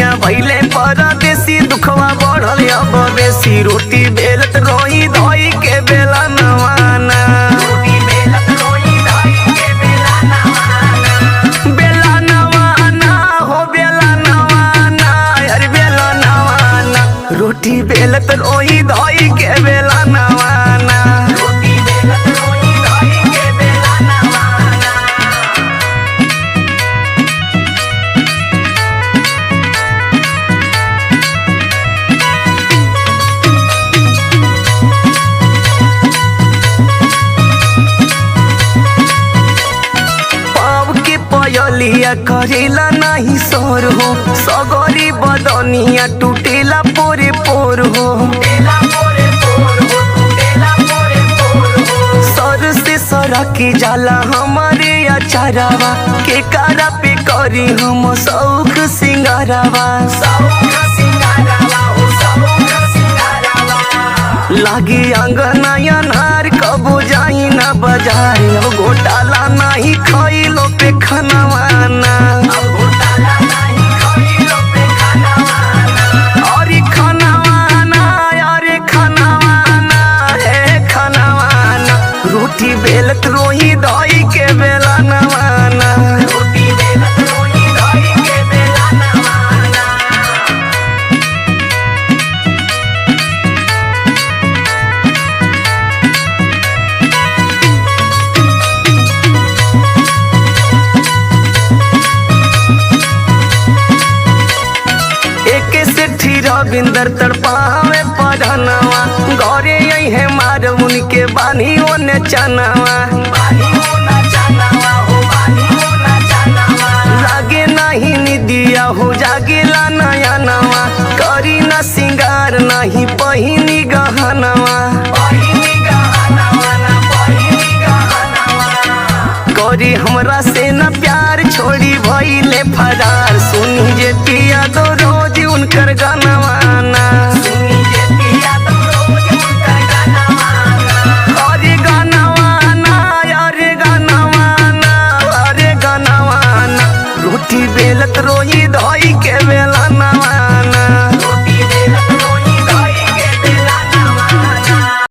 सैया भैले परदेसी दुखवा बढ़ल अब बेसी। रोटी बेलत रोई धोई के बेला नवाना, रोटी बेलत रोई धोई के बेला नवाना, बेला नवाना हो बेला नवाना, यार बेला नवाना। रोटी बेलत रोई धोई के बेला नवाना, रोटी बेलत रोई धोई के बेला नवाना। पयलिया करेला नहीं सोर हो, सगरी बदनिया टूटेला पोरे पोर हो, सर से सरकी जाला हमारे अचारावा के कारा पे करी हम सौख सिंगारावा। लागी अंगना अनार कबो जाई ना बाजार, अब घोटाला नहीं खइलो पे खनवाना, अरे खनवाना अरे खनवाना हे खनवाना। रोटी बेलत रोही दही के बेला नवाना, रोटी बेलत रोही दही के बेला नवाना। रविंदर तड़पावे पढ़नवा, घरे आई है मार उनके बानी ओने चनावा, लागे नहीं निदिया हो जागेला नया नवा, करी न सिंगार नहीं पहिनी गहनवा, करी हमरा से न प्यार छोड़ी भइले फरार। सुनी जे पिया दो रोज उनकर गानवाना, सुनी जे पिया दो रोज उनकर गानवाना, अरे गानवाना अरे गानवाना अरे गानवाना। रोटी बेलत रोई धोई के बेला